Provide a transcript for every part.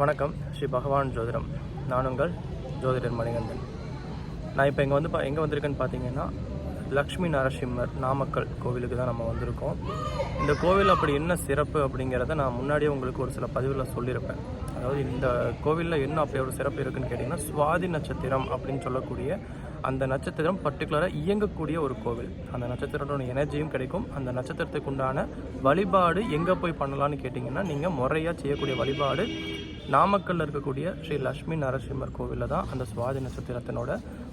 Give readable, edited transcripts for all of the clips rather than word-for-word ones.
வணக்கம். ஸ்ரீ பகவான் ஜோதிடம். நான் உங்கள் ஜோதிடர் மணிகண்டன். நான் இப்போ எங்கே வந்திருக்கேன்னு பார்த்தீங்கன்னா, லக்ஷ்மி நரசிம்மர் நாமக்கல் கோவிலுக்கு தான் நம்ம வந்திருக்கோம். இந்த கோவில் அப்படி என்ன சிறப்பு அப்படிங்கிறத நான் முன்னாடியே உங்களுக்கு ஒரு சில பதிவில் சொல்லியிருப்பேன். அதாவது இந்த கோவிலில் என்ன அப்படி ஒரு சிறப்பு இருக்குதுன்னு கேட்டிங்கன்னா, சுவாதி நட்சத்திரம் அப்படின்னு சொல்லக்கூடிய அந்த நட்சத்திரம் பர்டிகுலராக இயங்கக்கூடிய ஒரு கோவில். அந்த நட்சத்திரத்தோட எனர்ஜியும் கிடைக்கும். அந்த நட்சத்திரத்துக்கு உண்டான வழிபாடு எங்கே போய் பண்ணலான்னு கேட்டிங்கன்னா, நீங்கள் முறையாக செய்யக்கூடிய வழிபாடு நாமக்கல்லில் இருக்கக்கூடிய ஸ்ரீ லக்ஷ்மி நரசிம்மர் கோவிலில் தான் அந்த சுவாதி நட்சத்திரத்தினோட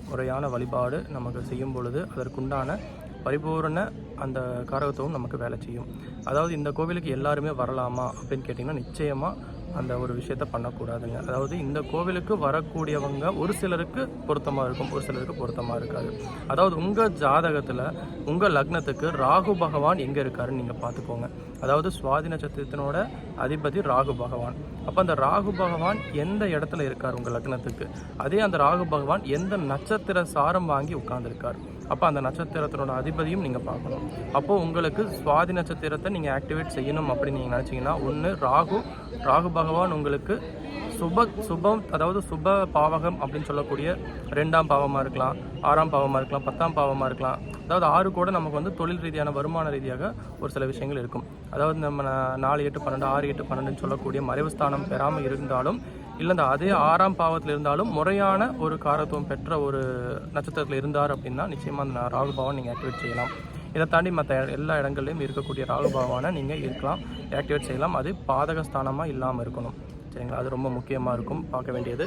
முறையான வழிபாடு நமக்கு செய்யும் பொழுது அதற்குண்டான பரிபூரண அந்த காரகத்துவம் நமக்கு வேலை செய்யும். அதாவது இந்த கோவிலுக்கு எல்லாருமே வரலாமா அப்படின்னு கேட்டிங்கன்னா, நிச்சயமாக அந்த ஒரு விஷயத்த பண்ணக்கூடாதுங்க. அதாவது இந்த கோவிலுக்கு வரக்கூடியவங்க ஒரு சிலருக்கு பொருத்தமாக இருக்கும், ஒரு சிலருக்கு பொருத்தமாக இருக்காது. அதாவது உங்கள் ஜாதகத்தில் உங்கள் லக்னத்துக்கு ராகு பகவான் எங்கே இருக்காருன்னு நீங்கள் பார்த்துக்கோங்க. அதாவது சுவாதி நட்சத்திரத்தினோட அதிபதி ராகு பகவான். அப்போ அந்த ராகு பகவான் எந்த இடத்துல இருக்கார் உங்கள் லக்னத்துக்கு, அதே அந்த ராகு பகவான் எந்த நட்சத்திர சாரம் வாங்கி உட்கார்ந்துருக்கார். அப்போ அந்த நட்சத்திரத்தினோட அதிபதியும் நீங்கள் பார்க்கணும். அப்போது உங்களுக்கு சுவாதி நட்சத்திரத்தை நீங்கள் ஆக்டிவேட் செய்யணும் அப்படின்னு நீங்கள் நினச்சிங்கன்னா, ஒன்று ராகு பகவான் உங்களுக்கு சுபம் அதாவது சுப பாவகம் அப்படின்னு சொல்லக்கூடிய 2ஆம் பாவமாக இருக்கலாம், 6ஆம் பாவமாக இருக்கலாம், 10ஆம் பாவமாக இருக்கலாம். அதாவது 6 கூட நமக்கு வந்து தொழில் ரீதியான வருமான ரீதியாக ஒரு சில விஷயங்கள் இருக்கும். அதாவது நம்ம 4, 8, 12, 6, 8, 12ன்னு சொல்லக்கூடிய மறைவு ஸ்தானம் பெறாமல் இருந்தாலும், இல்லை இந்த அதே 6ஆம் பாவத்தில் இருந்தாலும் முறையான ஒரு காரத்துவம் பெற்ற ஒரு நட்சத்திரத்தில் இருந்தார் அப்படின்னா நிச்சயமாக அந்த ராகு பகவான் நீங்கள் ஆக்டிவேட் செய்யலாம். இதை தாண்டி மற்ற எல்லா இடங்கள்லையும் இருக்கக்கூடிய ராகு பகவானை நீங்கள் இருக்கலாம், ஆக்டிவேட் செய்யலாம். அது பாதகஸ்தானமாக இல்லாமல் இருக்கணும். சரிங்களா? அது ரொம்ப முக்கியமாக இருக்கும் பார்க்க வேண்டியது.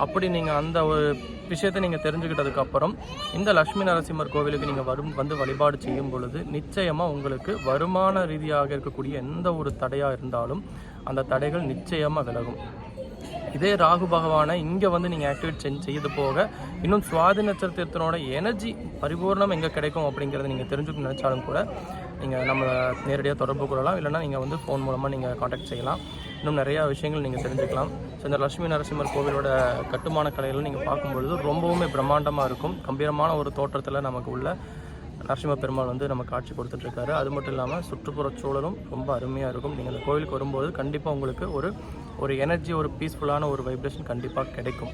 அப்படி நீங்கள் அந்த ஒரு விஷயத்தை நீங்கள் தெரிஞ்சுக்கிட்டதுக்கப்புறம் இந்த லக்ஷ்மி நரசிம்மர் கோவிலுக்கு நீங்கள் வந்து வழிபாடு செய்யும் பொழுது நிச்சயமாக உங்களுக்கு வருமான ரீதியாக இருக்கக்கூடிய எந்த ஒரு தடையாக இருந்தாலும் அந்த தடைகள் நிச்சயமாக விலகும். இதே ராகு பகவானை இங்கே வந்து நீங்கள் ஆக்டிவேட் செய்து போக இன்னும் சுவாதி நட்சத்திரத்தினோட எனர்ஜி பரிபூர்ணம் எங்கே கிடைக்கும் அப்படிங்கிறத நீங்கள் தெரிஞ்சுக்கணும்னு நினச்சாலும் கூட நீங்கள் நம்மளை நேரடியாக தொடர்பு கொள்ளலாம். இல்லைனா நீங்கள் வந்து ஃபோன் மூலமாக நீங்கள் காண்டாக்ட் செய்யலாம். இன்னும் நிறையா விஷயங்கள் நீங்கள் தெரிஞ்சுக்கலாம். ஸோ இந்த லக்ஷ்மி நரசிம்மர் கோவிலோட கட்டுமான கலைகள் நீங்கள் பார்க்கும்பொழுது ரொம்பவுமே பிரம்மாண்டமாக இருக்கும். கம்பீரமான ஒரு தோற்றத்தில் நமக்கு உள்ள நரசிம்ம பெருமாள் வந்து நம்ம காட்சி கொடுத்துட்ருக்காரு. அது மட்டும் இல்லாமல் சுற்றுப்புற சூழலும் ரொம்ப அருமையாக இருக்கும். நீங்கள் அந்த கோவிலுக்கு வரும்போது கண்டிப்பாக உங்களுக்கு ஒரு எனர்ஜி, ஒரு பீஸ்ஃபுல்லான ஒரு வைப்ரேஷன் கண்டிப்பாக கிடைக்கும்.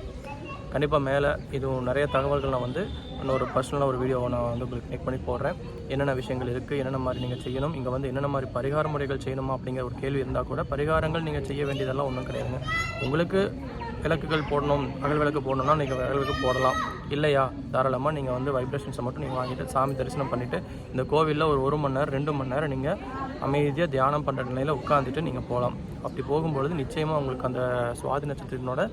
கண்டிப்பாக மேலே இதுவும் நிறைய தகவல்கள் நான் வந்து இன்னொரு பர்சனலாக ஒரு வீடியோவை நான் வந்து உங்களுக்கு மேக் பண்ணி போடுறேன். என்னென்ன விஷயங்கள் இருக்குது, என்னென்ன மாதிரி நீங்கள் செய்யணும், இங்கே வந்து என்னென்ன மாதிரி பரிகார முறைகள் செய்யணுமா அப்படிங்கிற ஒரு கேள்வி இருந்தால் கூட பரிகாரங்கள் நீங்கள் செய்ய வேண்டியதெல்லாம் ஒன்றும் கிடையாதுங்க. உங்களுக்கு விளக்குகள் போடணும், அகல் விளக்கு போடணும்னா நீங்கள் அகல் விளக்கு போடலாம். இல்லையா தாராளமாக நீங்கள் வந்து வைப்ரேஷன்ஸை மட்டும் நீங்கள் வாங்கிட்டு சாமி தரிசனம் பண்ணிவிட்டு இந்த கோவிலில் ஒரு 1 மணி நேரம் 2 மணி நேரம் நீங்கள் அமைதியாக தியானம் பண்ணுற நிலையில் உட்காந்துட்டு நீங்கள் போகலாம். அப்படி போகும்பொழுது நிச்சயமாக உங்களுக்கு அந்த சுவாதி நட்சத்திரத்தினோட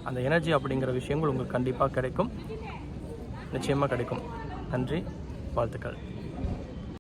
அந்த எனர்ஜி அப்படிங்கிற விஷயங்கள் உங்களுக்கு கண்டிப்பாக கிடைக்கும், நிச்சயமாக கிடைக்கும். நன்றி, வாழ்த்துக்கள்.